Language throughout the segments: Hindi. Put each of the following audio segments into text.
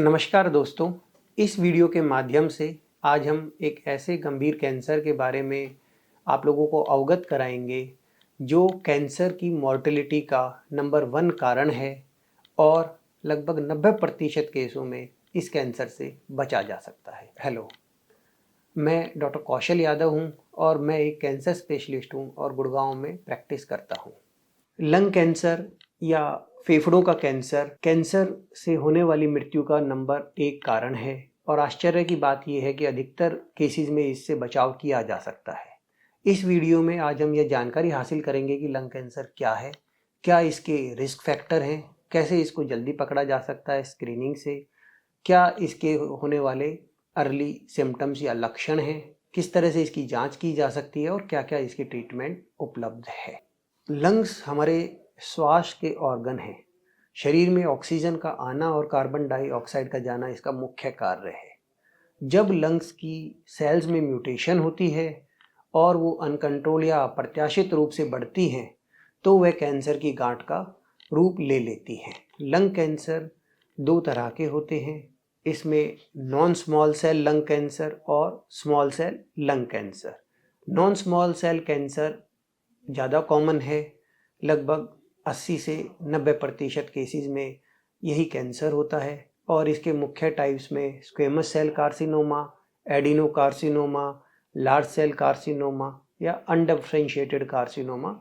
नमस्कार दोस्तों, इस वीडियो के माध्यम से आज हम एक ऐसे गंभीर कैंसर के बारे में आप लोगों को अवगत कराएंगे जो कैंसर की मॉर्टेलिटी का नंबर 1 कारण है और लगभग 90% केसों में इस कैंसर से बचा जा सकता है। हेलो, मैं डॉक्टर कौशल यादव हूं और मैं एक कैंसर स्पेशलिस्ट हूं और गुड़गांव में प्रैक्टिस करता हूं। लंग कैंसर या फेफड़ों का कैंसर से होने वाली मृत्यु का नंबर 1 कारण है और आश्चर्य की बात यह है कि अधिकतर केसेस में इससे बचाव किया जा सकता है। इस वीडियो में आज हम यह जानकारी हासिल करेंगे कि लंग कैंसर क्या है, क्या इसके रिस्क फैक्टर हैं, कैसे इसको जल्दी पकड़ा जा सकता है स्क्रीनिंग से, क्या इसके होने वाले अर्ली सिम्टम्स या लक्षण हैं, किस तरह से इसकी जांच की जा सकती है और क्या क्या इसकी ट्रीटमेंट उपलब्ध है। लंग्स हमारे श्वास के ऑर्गन हैं। शरीर में ऑक्सीजन का आना और कार्बन डाइऑक्साइड का जाना इसका मुख्य कार्य है। जब लंग्स की सेल्स में म्यूटेशन होती है और वो अनकंट्रोल या अप्रत्याशित रूप से बढ़ती हैं तो वह कैंसर की गांठ का रूप ले लेती हैं। लंग कैंसर 2 तरह के होते हैं। इसमें non small cell lung cancer और small cell lung cancer. Non small cell cancer ज़्यादा कॉमन है। लगभग 80 से 90% केसेस में यही कैंसर होता है और इसके मुख्य टाइप्स में squamous cell carcinoma, adenocarcinoma, large cell carcinoma या अनडिफरेंशिएटेड कार्सिनोमा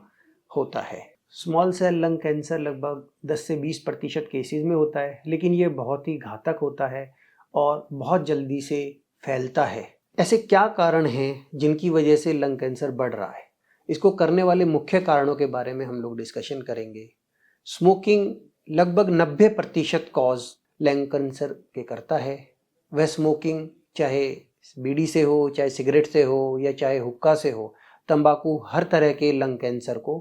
होता है। स्मॉल सेल लंग कैंसर लगभग 10 से 20% केसेस में होता है, लेकिन ये बहुत ही घातक होता है और बहुत जल्दी से फैलता है। ऐसे क्या कारण हैं जिनकी वजह से लंग कैंसर बढ़ रहा है? इसको करने वाले मुख्य कारणों के बारे में हम लोग डिस्कशन करेंगे। स्मोकिंग लगभग 90% कॉज लंग कैंसर के करता है। वह स्मोकिंग चाहे बीड़ी से हो, चाहे सिगरेट से हो या चाहे हुक्का से हो, तंबाकू हर तरह के लंग कैंसर को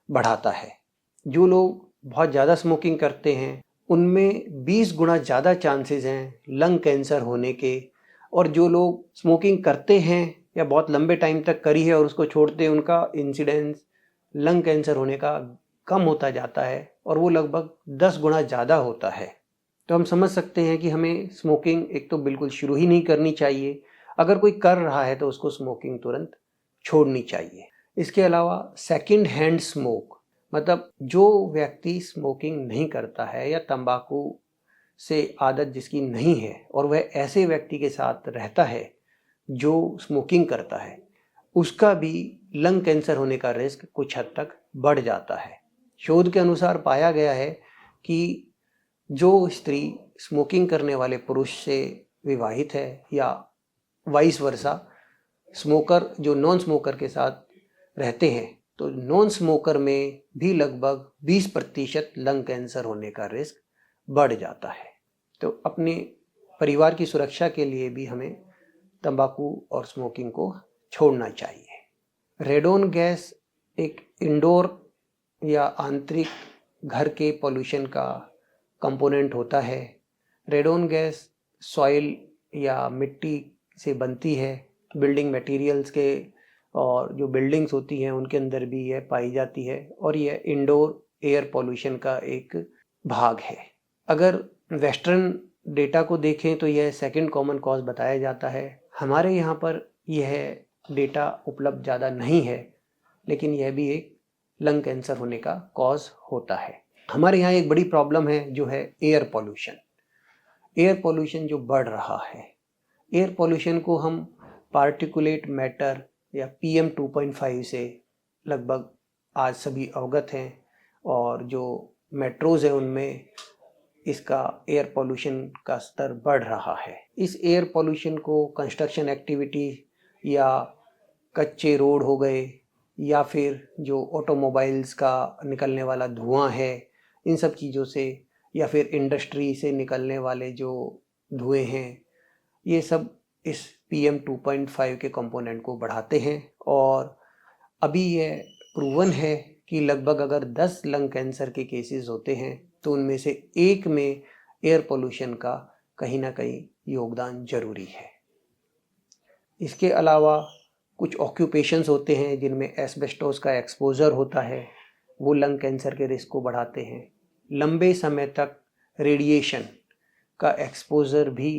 बढ़ाता है। जो लोग बहुत ज़्यादा स्मोकिंग करते हैं उनमें 20 गुना ज़्यादा चांसेस हैं लंग कैंसर होने के, और जो लोग स्मोकिंग करते हैं या बहुत लंबे टाइम तक करी है और उसको छोड़ते हैं उनका इंसिडेंस लंग कैंसर होने का कम होता जाता है और वो लगभग 10 गुना ज़्यादा होता है। तो हम समझ सकते हैं कि हमें स्मोकिंग एक तो बिल्कुल शुरू ही नहीं करनी चाहिए। अगर कोई कर रहा है तो उसको स्मोकिंग तुरंत छोड़नी चाहिए। इसके अलावा सेकंड हैंड स्मोक, मतलब जो व्यक्ति स्मोकिंग नहीं करता है या तंबाकू से आदत जिसकी नहीं है और वह ऐसे व्यक्ति के साथ रहता है जो स्मोकिंग करता है, उसका भी लंग कैंसर होने का रिस्क कुछ हद तक बढ़ जाता है। शोध के अनुसार पाया गया है कि जो स्त्री स्मोकिंग करने वाले पुरुष से विवाहित है या वाइस वर्सा, स्मोकर जो नॉन स्मोकर के साथ रहते हैं, तो नॉन स्मोकर में भी लगभग 20% लंग कैंसर होने का रिस्क बढ़ जाता है। तो अपने परिवार की सुरक्षा के लिए भी हमें तंबाकू और स्मोकिंग को छोड़ना चाहिए। रेडोन गैस एक इंडोर या आंतरिक घर के पॉल्यूशन का कंपोनेंट होता है। रेडोन गैस सॉइल या मिट्टी से बनती है, बिल्डिंग मटेरियल्स के, और जो बिल्डिंग्स होती हैं उनके अंदर भी यह पाई जाती है और यह इंडोर एयर पॉल्यूशन का एक भाग है। अगर वेस्टर्न डेटा को देखें तो यह सेकंड कॉमन कॉज बताया जाता है। हमारे यहाँ पर यह डेटा उपलब्ध ज़्यादा नहीं है, लेकिन यह भी एक लंग कैंसर होने का कॉज होता है। हमारे यहाँ एक बड़ी प्रॉब्लम है जो है एयर पॉल्यूशन। एयर पॉल्यूशन जो बढ़ रहा है, एयर पॉल्यूशन को हम पार्टिकुलेट मैटर या PM 2.5 से लगभग आज सभी अवगत हैं, और जो मेट्रोज़ हैं उनमें इसका एयर पॉल्यूशन का स्तर बढ़ रहा है। इस एयर पॉल्यूशन को कंस्ट्रक्शन एक्टिविटी या कच्चे रोड हो गए या फिर जो ऑटोमोबाइल्स का निकलने वाला धुआं है, इन सब चीज़ों से, या फिर इंडस्ट्री से निकलने वाले जो धुएं हैं, ये सब इस PM 2.5 के कंपोनेंट को बढ़ाते हैं। और अभी यह प्रूवन है कि लगभग अगर 10 लंग कैंसर के केसेस होते हैं तो उनमें से एक में एयर पोल्यूशन का कहीं ना कहीं योगदान जरूरी है। इसके अलावा कुछ ऑक्यूपेशंस होते हैं जिनमें एस्बेस्टोस का एक्सपोजर होता है, वो लंग कैंसर के रिस्क को बढ़ाते हैं। लंबे समय तक रेडिएशन, का एक्सपोज़र भी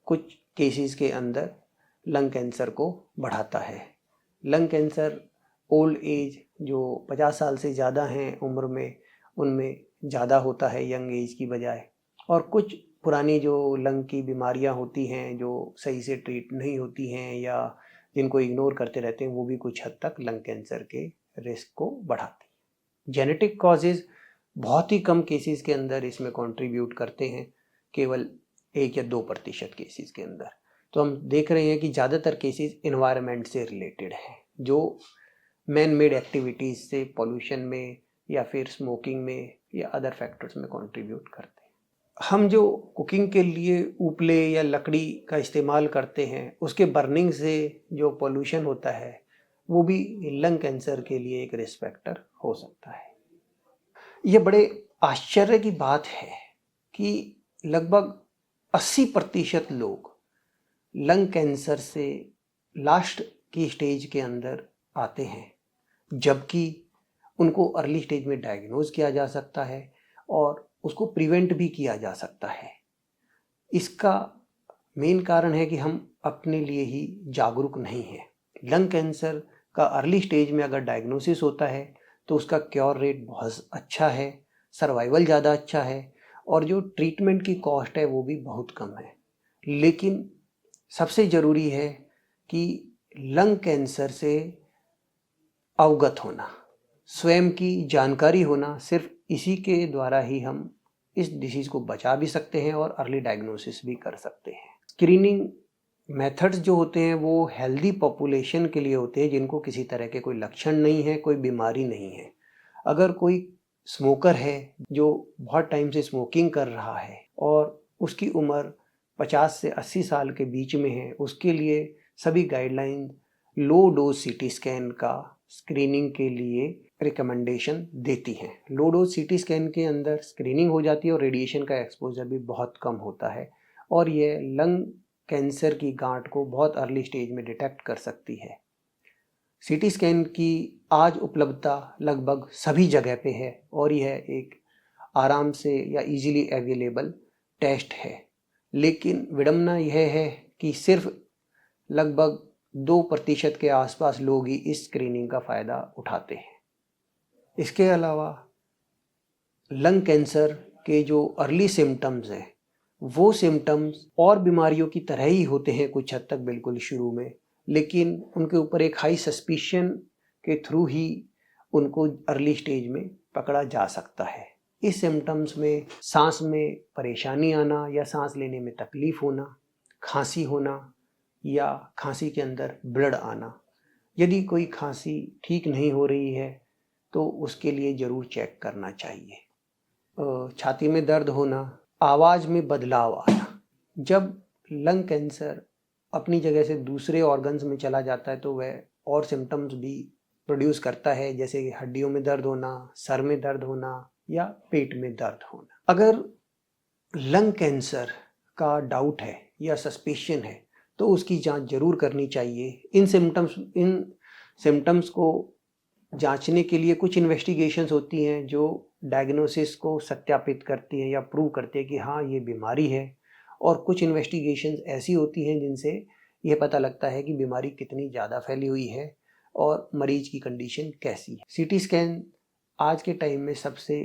कुछ केसेस के अंदर लंग कैंसर को बढ़ाता है। लंग कैंसर ओल्ड एज जो 50 साल से ज़्यादा हैं उम्र में, उनमें ज़्यादा होता है यंग एज की बजाय। और कुछ पुरानी जो लंग की बीमारियां होती हैं जो सही से ट्रीट नहीं होती हैं या जिनको इग्नोर करते रहते हैं, वो भी कुछ हद तक लंग कैंसर के रिस्क को बढ़ाती हैं। जेनेटिक कॉजेज़ बहुत ही कम केसेस के अंदर इसमें कंट्रीब्यूट करते हैं, केवल 1 या 2% केसेस के अंदर। तो हम देख रहे हैं कि ज़्यादातर केसेस इन्वायरमेंट से रिलेटेड हैं, जो मैन मेड एक्टिविटीज़ से, पॉल्यूशन में या फिर स्मोकिंग में या अदर फैक्टर्स में कंट्रीब्यूट करते हैं। हम जो कुकिंग के लिए उपले या लकड़ी का इस्तेमाल करते हैं, उसके बर्निंग से जो पॉल्यूशन होता है वो भी लंग कैंसर के लिए एक रिस्क फैक्टर हो सकता है। ये बड़े आश्चर्य की बात है कि लगभग 80% लोग लंग कैंसर से लास्ट की स्टेज के अंदर आते हैं, जबकि उनको अर्ली स्टेज में डायग्नोज किया जा सकता है और उसको प्रिवेंट भी किया जा सकता है। इसका मेन कारण है कि हम अपने लिए ही जागरूक नहीं हैं। लंग कैंसर का अर्ली स्टेज में अगर डायग्नोसिस होता है तो उसका क्योर रेट बहुत अच्छा है, सर्वाइवल ज़्यादा अच्छा है और जो ट्रीटमेंट की कॉस्ट है वो भी बहुत कम है। लेकिन सबसे ज़रूरी है कि लंग कैंसर से अवगत होना, स्वयं की जानकारी होना। सिर्फ इसी के द्वारा ही हम इस डिसीज़ को बचा भी सकते हैं और अर्ली डायग्नोसिस भी कर सकते हैं। स्क्रीनिंग मेथड्स जो होते हैं वो हेल्दी पॉपुलेशन के लिए होते हैं जिनको किसी तरह के कोई लक्षण नहीं है, कोई बीमारी नहीं है। अगर कोई स्मोकर है जो बहुत टाइम से स्मोकिंग कर रहा है और उसकी उम्र 50 से 80 साल के बीच में है, उसके लिए सभी guideline low dose CT scan का स्क्रीनिंग के लिए रिकमेंडेशन देती हैं। लो डोज सीटी स्कैन के अंदर स्क्रीनिंग हो जाती है और रेडिएशन का एक्सपोजर भी बहुत कम होता है और यह लंग कैंसर की गांठ को बहुत अर्ली स्टेज में डिटेक्ट कर सकती है। सीटी स्कैन की आज उपलब्धता लगभग सभी जगह पे है और यह एक आराम से या इजीली अवेलेबल टेस्ट है। लेकिन विडंबना यह है कि सिर्फ लगभग 2% के आसपास लोग ही इस स्क्रीनिंग का फ़ायदा उठाते हैं। इसके अलावा लंग कैंसर के जो अर्ली सिम्टम्स हैं वो सिम्टम्स और बीमारियों की तरह ही होते हैं कुछ हद तक बिल्कुल शुरू में, लेकिन उनके ऊपर एक हाई सस्पिशन के थ्रू ही उनको अर्ली स्टेज में पकड़ा जा सकता है। इस सिम्टम्स में सांस में परेशानी आना या सांस लेने में तकलीफ होना, खांसी होना या खांसी के अंदर ब्लड आना। यदि कोई खांसी ठीक नहीं हो रही है तो उसके लिए ज़रूर चेक करना चाहिए। छाती में दर्द होना, आवाज़ में बदलाव आना। जब लंग कैंसर अपनी जगह से दूसरे ऑर्गन्स में चला जाता है तो वह और सिम्टम्स भी प्रोड्यूस करता है, जैसे हड्डियों में दर्द होना, सर में दर्द होना या पेट में दर्द होना। अगर लंग कैंसर का डाउट है या सस्पिशन है तो उसकी जांच जरूर करनी चाहिए। इन सिम्टम्स को जांचने के लिए कुछ इन्वेस्टिगेशंस होती हैं जो डायग्नोसिस को सत्यापित करती हैं या प्रूव करती है कि हाँ ये बीमारी है, और कुछ इन्वेस्टिगेशंस ऐसी होती हैं जिनसे यह पता लगता है कि बीमारी कितनी ज़्यादा फैली हुई है और मरीज की कंडीशन कैसी है। सीटी स्कैन आज के टाइम में सबसे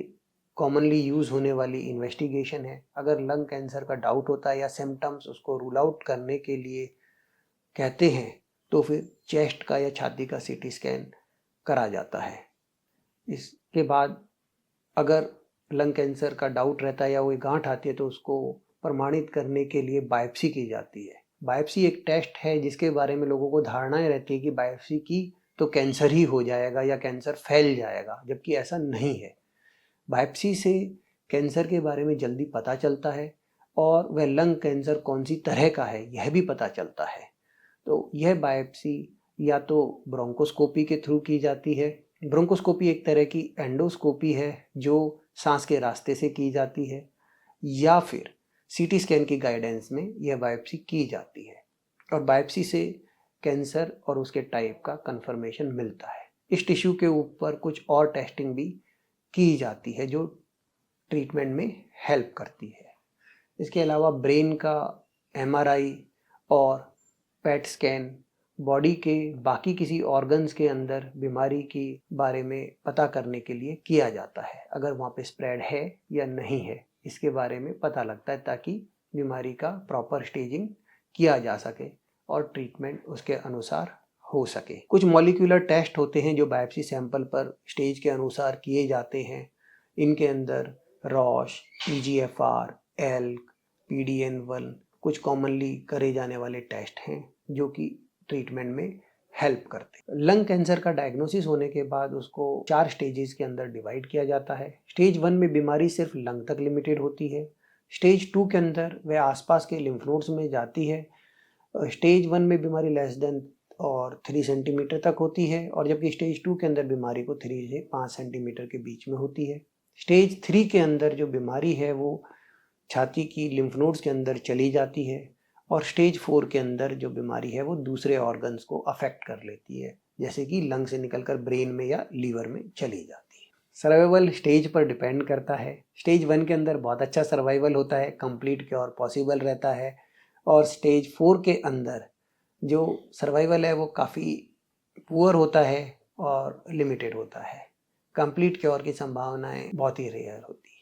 कॉमनली यूज़ होने वाली इन्वेस्टिगेशन है। अगर लंग कैंसर का डाउट होता है या सिम्टम्स उसको रूल आउट करने के लिए कहते हैं तो फिर चेस्ट का या छाती का सीटी स्कैन करा जाता है। इसके बाद अगर लंग कैंसर का डाउट रहता है या वो गांठ आती है तो उसको प्रमाणित करने के लिए बायोप्सी की जाती है। बायोप्सी एक टेस्ट है जिसके बारे में लोगों को धारणाएं रहती है कि बायोप्सी की तो कैंसर ही हो जाएगा या कैंसर फैल जाएगा, जबकि ऐसा नहीं है। बायोप्सी से कैंसर के बारे में जल्दी पता चलता है और वह लंग कैंसर कौन सी तरह का है यह भी पता चलता है। तो यह बायोप्सी या तो ब्रोंकोस्कोपी के थ्रू की जाती है। ब्रोंकोस्कोपी एक तरह की एंडोस्कोपी है जो सांस के रास्ते से की जाती है, या फिर सीटी स्कैन की गाइडेंस में यह बायोप्सी की जाती है और बायोप्सी से कैंसर और उसके टाइप का कंफर्मेशन मिलता है। इस टिश्यू के ऊपर कुछ और टेस्टिंग भी की जाती है जो ट्रीटमेंट में हेल्प करती है। इसके अलावा ब्रेन का MRI और पेट स्कैन बॉडी के बाकी किसी ऑर्गन्स के अंदर बीमारी के बारे में पता करने के लिए किया जाता है। अगर वहाँ पे स्प्रेड है या नहीं है इसके बारे में पता लगता है, ताकि बीमारी का प्रॉपर स्टेजिंग किया जा सके और ट्रीटमेंट उसके अनुसार हो सके। कुछ मॉलिक्यूलर टेस्ट होते हैं जो बायोप्सी सैंपल पर स्टेज के अनुसार किए जाते हैं। इनके अंदर रॉश, EGFR, ELK, PDN1 कुछ कॉमनली करे जाने वाले टेस्ट हैं जो कि ट्रीटमेंट में हेल्प करते हैं। लंग कैंसर का डायग्नोसिस होने के बाद उसको 4 स्टेजेस के अंदर डिवाइड किया जाता है। स्टेज 1 में बीमारी सिर्फ लंग तक लिमिटेड होती है। स्टेज 2 के अंदर वह आसपास के लिम्फ नोड्स में जाती है। स्टेज 1 में बीमारी लेस देन और 3 सेंटीमीटर तक होती है, और जबकि स्टेज 2 के अंदर बीमारी को 3 से 5 सेंटीमीटर के बीच में होती है। स्टेज 3 के अंदर जो बीमारी है वो छाती की लिम्फ नोड्स के अंदर चली जाती है, और स्टेज 4 के अंदर जो बीमारी है वो दूसरे ऑर्गन्स को अफेक्ट कर लेती है, जैसे कि लंग से निकलकर ब्रेन में या लीवर में चली जाती है। सर्वाइवल स्टेज पर डिपेंड करता है। स्टेज 1 के अंदर बहुत अच्छा सर्वाइवल होता है, कंप्लीट क्योर पॉसिबल रहता है, और स्टेज 4 के अंदर जो सर्वाइवल है वो काफ़ी पुअर होता है और लिमिटेड होता है। कंप्लीट क्योर की संभावनाएं बहुत ही रेयर होती है।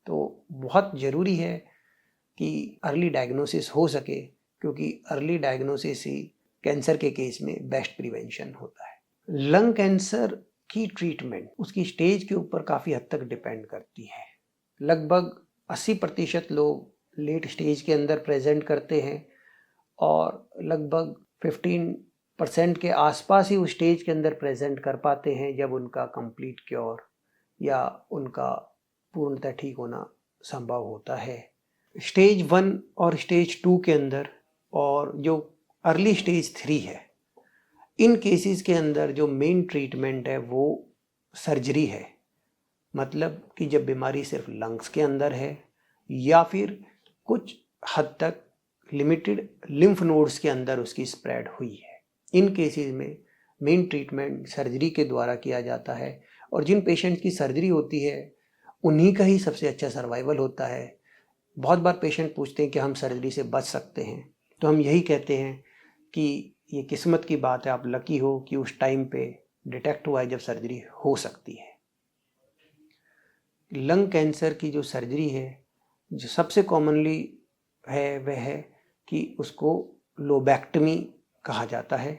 तो बहुत ज़रूरी है कि अर्ली डायग्नोसिस हो सके, क्योंकि अर्ली डायग्नोसिस ही कैंसर के केस में बेस्ट प्रिवेंशन होता है। लंग कैंसर की ट्रीटमेंट उसकी स्टेज के ऊपर काफ़ी हद तक डिपेंड करती है। लगभग 80% लोग लेट स्टेज के अंदर प्रेजेंट करते हैं, और लगभग 15% के आसपास ही उस स्टेज के अंदर प्रेजेंट कर पाते हैं जब उनका कंप्लीट क्योर या उनका पूर्णतः ठीक होना संभव होता है। स्टेज 1 और स्टेज 2 के अंदर और जो अर्ली स्टेज 3 है, इन केसेस के अंदर जो मेन ट्रीटमेंट है वो सर्जरी है। मतलब कि जब बीमारी सिर्फ लंग्स के अंदर है या फिर कुछ हद तक लिमिटेड लिम्फ नोड्स के अंदर उसकी स्प्रेड हुई है, इन केसेस में मेन ट्रीटमेंट सर्जरी के द्वारा किया जाता है। और जिन पेशेंट्स की सर्जरी होती है उन्हीं का ही सबसे अच्छा सर्वाइवल होता है। बहुत बार पेशेंट पूछते हैं कि हम सर्जरी से बच सकते हैं, तो हम यही कहते हैं कि ये किस्मत की बात है, आप लकी हो कि उस टाइम पे डिटेक्ट हुआ है जब सर्जरी हो सकती है। लंग कैंसर की जो सर्जरी है जो सबसे कॉमनली है वह है कि उसको लोबैक्टमी कहा जाता है।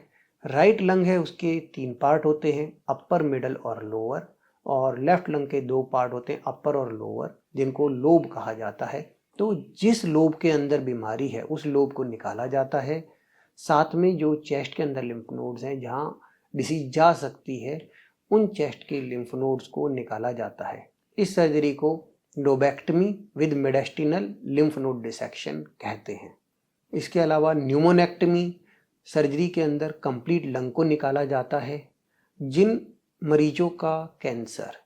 राइट लंग है उसके 3 पार्ट होते हैं, अपर, मिडल और लोअर, और लेफ्ट लंग के 2 पार्ट होते हैं, अपर और लोअर, जिनको लोब कहा जाता है। तो जिस लोब के अंदर बीमारी है उस लोब को निकाला जाता है। साथ में जो चेस्ट के अंदर लिम्फ नोड्स हैं जहाँ डिसीज जा सकती है, उन चेस्ट के लिम्फ नोड्स को निकाला जाता है। इस सर्जरी को लोबैक्टमी विद मेडिस्टिनल लिम्फ नोड डिसेक्शन कहते हैं। इसके अलावा न्यूमोनेक्टमी सर्जरी के अंदर कंप्लीट लंग को निकाला जाता है। जिन मरीजों का कैंसर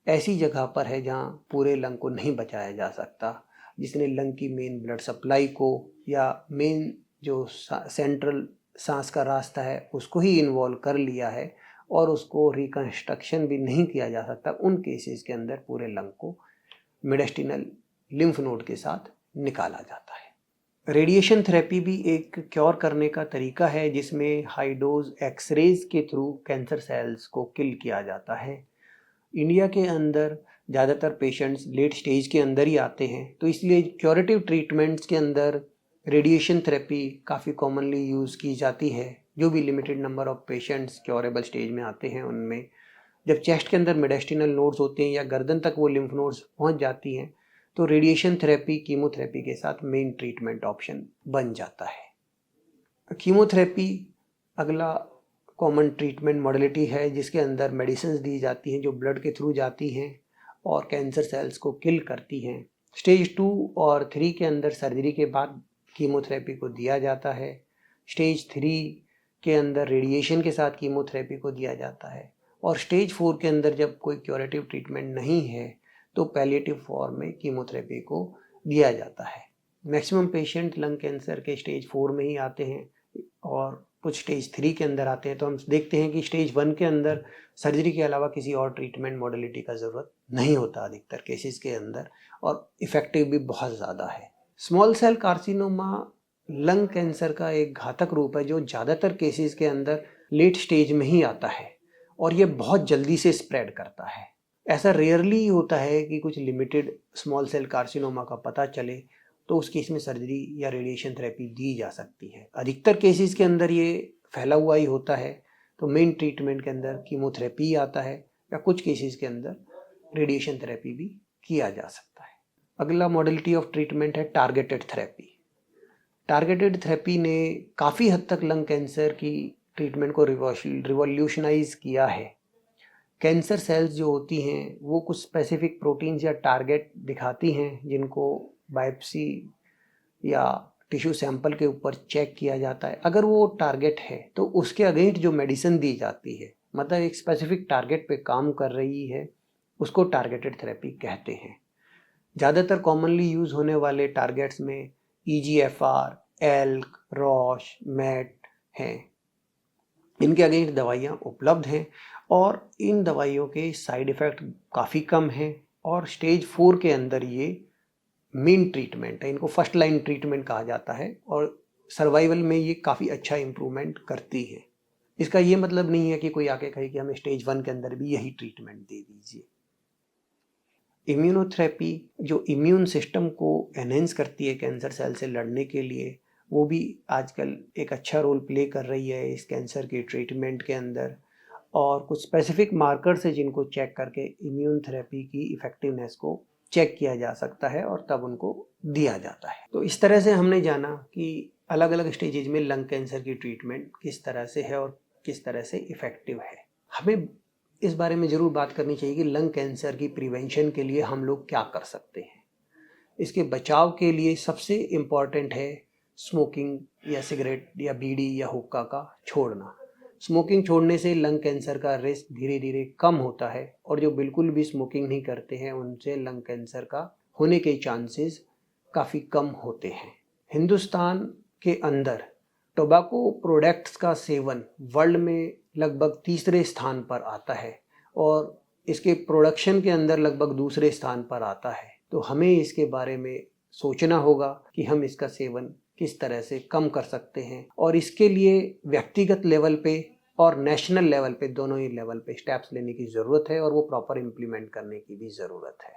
ऐसी जगह पर है जहाँ पूरे लंग को नहीं बचाया जा सकता, जिसने लंग की मेन ब्लड सप्लाई को या मेन जो सेंट्रल सांस का रास्ता है उसको ही इन्वॉल्व कर लिया है और उसको रिकंस्ट्रक्शन भी नहीं किया जा सकता, उन केसेस के अंदर पूरे लंग को मेडिस्टिनल लिम्फ नोड के साथ निकाला जाता है। रेडिएशन थेरेपी भी एक क्योर करने का तरीका है जिसमें हाई डोज एक्सरेज के थ्रू कैंसर सेल्स को किल किया जाता है। इंडिया के अंदर ज़्यादातर पेशेंट्स लेट स्टेज के अंदर ही आते हैं, तो इसलिए क्योरेटिव ट्रीटमेंट्स के अंदर रेडिएशन थेरेपी काफ़ी कॉमनली यूज़ की जाती है। जो भी limited number of patients curable stage में आते हैं उनमें जब चेस्ट के अंदर मेडिस्टिनल नोड्स होते हैं या गर्दन तक वो लिम्फ नोड्स पहुंच जाती हैं, तो रेडिएशन थेरेपी कीमोथेरेपी के साथ मेन ट्रीटमेंट ऑप्शन बन जाता है। कीमोथेरेपी अगला कॉमन ट्रीटमेंट मॉडलिटी है जिसके अंदर मेडिसिन दी जाती हैं जो ब्लड के थ्रू जाती हैं और कैंसर सेल्स को किल करती हैं। स्टेज 2 और 3 के अंदर सर्जरी के बाद कीमोथेरेपी को दिया जाता है। स्टेज 3 के अंदर रेडिएशन के साथ कीमोथेरेपी को दिया जाता है, और स्टेज 4 के अंदर जब कोई क्यूरेटिव ट्रीटमेंट नहीं है तो पैलिएटिव फॉर्म में कीमोथेरेपी को दिया जाता है। मैक्सिमम पेशेंट लंग कैंसर के स्टेज 4 में ही आते हैं और कुछ स्टेज 3 के अंदर आते हैं, तो हम देखते हैं कि स्टेज 1 के अंदर सर्जरी के अलावा किसी और ट्रीटमेंट मॉडलिटी का ज़रूरत नहीं होता अधिकतर केसेस के अंदर, और इफ़ेक्टिव भी बहुत ज़्यादा है। Small cell carcinoma lung cancer का एक घातक रूप है जो ज़्यादातर केसेस के अंदर लेट स्टेज में ही आता है और ये बहुत जल्दी से स्प्रेड करता है। ऐसा रेयरली होता है कि कुछ लिमिटेड स्मॉल सेल कार्सिनोमा का पता चले तो उस केस में सर्जरी या रेडिएशन थेरेपी दी जा सकती है। अधिकतर केसेस के अंदर ये फैला हुआ ही होता है, तो मेन ट्रीटमेंट के अंदर कीमोथेरेपी आता है या कुछ केसेस के अंदर रेडिएशन थेरेपी भी किया जा सकता है। अगला मॉडलिटी ऑफ ट्रीटमेंट है टारगेटेड थेरेपी। टारगेटेड थेरेपी ने काफ़ी हद तक लंग कैंसर की ट्रीटमेंट को रिवॉल्यूशनाइज किया है। कैंसर सेल्स जो होती हैं वो कुछ स्पेसिफिक प्रोटीन्स या टारगेट दिखाती हैं जिनको बायोप्सी या टिश्यू सैंपल के ऊपर चेक किया जाता है। अगर वो टारगेट है तो उसके अगेंस्ट जो मेडिसिन दी जाती है, मतलब एक स्पेसिफिक टारगेट पे काम कर रही है, उसको टारगेटेड थेरेपी कहते हैं। ज़्यादातर कॉमनली यूज़ होने वाले टारगेट्स में EGFR, एल्क, रॉश, मैट हैं। इनके अगेंस्ट दवाइयाँ उपलब्ध हैं और इन दवाइयों के साइड इफ़ेक्ट काफ़ी कम हैं और स्टेज 4 के अंदर ये मेन ट्रीटमेंट है। इनको फर्स्ट लाइन ट्रीटमेंट कहा जाता है और सर्वाइवल में ये काफ़ी अच्छा इम्प्रूवमेंट करती है। इसका ये मतलब नहीं है कि कोई आके कहे कि हमें स्टेज 1 के अंदर भी यही ट्रीटमेंट दे दीजिए। इम्यूनोथेरेपी जो इम्यून सिस्टम को एनहेंस करती है कैंसर सेल से लड़ने के लिए, वो भी आजकल एक अच्छा रोल प्ले कर रही है इस कैंसर के ट्रीटमेंट के अंदर। और कुछ स्पेसिफिक मार्कर्स है जिनको चेक करके इम्यून थेरेपी की इफ़ेक्टिवनेस को चेक किया जा सकता है और तब उनको दिया जाता है। तो इस तरह से हमने जाना कि अलग अलग स्टेजेज में लंग कैंसर की ट्रीटमेंट किस तरह से है और किस तरह से इफ़ेक्टिव है। हमें इस बारे में ज़रूर बात करनी चाहिए कि लंग कैंसर की प्रिवेंशन के लिए हम लोग क्या कर सकते हैं। इसके बचाव के लिए सबसे इम्पॉर्टेंट है स्मोकिंग या सिगरेट या बीड़ी या हुक्का का छोड़ना। स्मोकिंग छोड़ने से लंग कैंसर का रिस्क धीरे धीरे कम होता है और जो बिल्कुल भी स्मोकिंग नहीं करते हैं उनसे लंग कैंसर का होने के चांसेस काफ़ी कम होते हैं। हिंदुस्तान के अंदर टोबैको प्रोडक्ट्स का सेवन वर्ल्ड में लगभग तीसरे स्थान पर आता है और इसके प्रोडक्शन के अंदर लगभग दूसरे स्थान पर आता है। तो हमें इसके बारे में सोचना होगा कि हम इसका सेवन किस तरह से कम कर सकते हैं और इसके लिए व्यक्तिगत लेवल पे और नेशनल लेवल पे, दोनों ही लेवल पे स्टेप्स लेने की ज़रूरत है और वो प्रॉपर इम्प्लीमेंट करने की भी ज़रूरत है।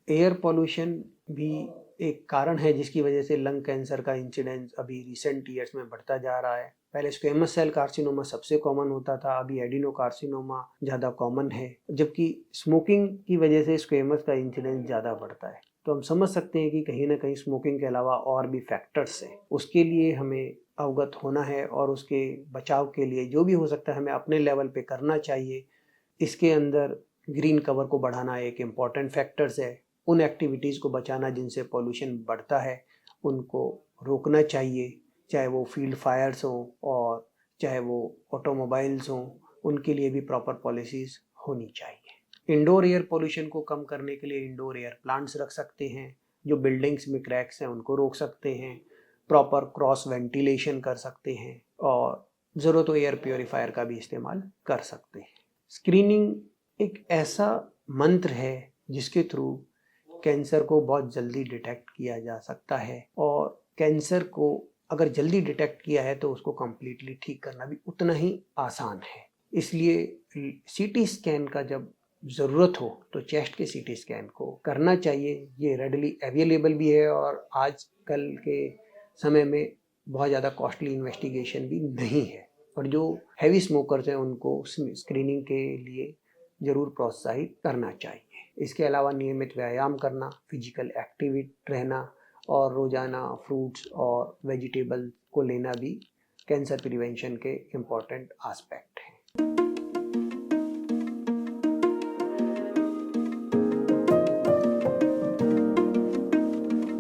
एयर पोल्यूशन भी एक कारण है जिसकी वजह से लंग कैंसर का इंसिडेंस अभी रिसेंट ईयर्स में बढ़ता जा रहा है। पहले स्क्वेमस सेल कार्सिनोमा सबसे कॉमन होता था, अभी एडिनो कार्सिनोमा ज़्यादा कॉमन है, जबकि स्मोकिंग की वजह से स्क्वेमस का इंसिडेंस ज़्यादा बढ़ता है। तो हम समझ सकते हैं कि कहीं ना कहीं स्मोकिंग के अलावा और भी फैक्टर्स हैं। उसके लिए हमें अवगत होना है और उसके बचाव के लिए जो भी हो सकता है हमें अपने लेवल पे करना चाहिए। इसके अंदर ग्रीन कवर को बढ़ाना एक इम्पॉर्टेंट फैक्टर्स है। उन एक्टिविटीज़ को बचाना जिनसे पॉल्यूशन बढ़ता है उनको रोकना चाहिए, चाहे वो फील्ड फायर्स हों और चाहे वो ऑटोमोबाइल्स हों, उनके लिए भी प्रॉपर पॉलिसीज़ होनी चाहिए। इंडोर एयर पोल्यूशन को कम करने के लिए इंडोर एयर प्लांट्स रख सकते हैं, जो बिल्डिंग्स में क्रैक्स हैं उनको रोक सकते हैं, प्रॉपर क्रॉस वेंटिलेशन कर सकते हैं और ज़रूरत हो एयर प्योरीफायर का भी इस्तेमाल कर सकते हैं। स्क्रीनिंग एक ऐसा मंत्र है जिसके थ्रू कैंसर को बहुत जल्दी डिटेक्ट किया जा सकता है और कैंसर को अगर जल्दी डिटेक्ट किया है तो उसको कम्प्लीटली ठीक करना भी उतना ही आसान है। इसलिए सीटी स्कैन का जब ज़रूरत हो तो चेस्ट के सीटी स्कैन को करना चाहिए। ये रेडली अवेलेबल भी है और आजकल के समय में बहुत ज़्यादा कॉस्टली इन्वेस्टिगेशन भी नहीं है और जो हैवी स्मोकर्स हैं उनको स्क्रीनिंग के लिए ज़रूर प्रोत्साहित करना चाहिए। इसके अलावा नियमित व्यायाम करना, फिजिकल एक्टिविट रहना और रोज़ाना फ्रूट्स और वेजिटेबल को लेना भी कैंसर प्रिवेंशन के इम्पॉर्टेंट एस्पेक्ट हैं।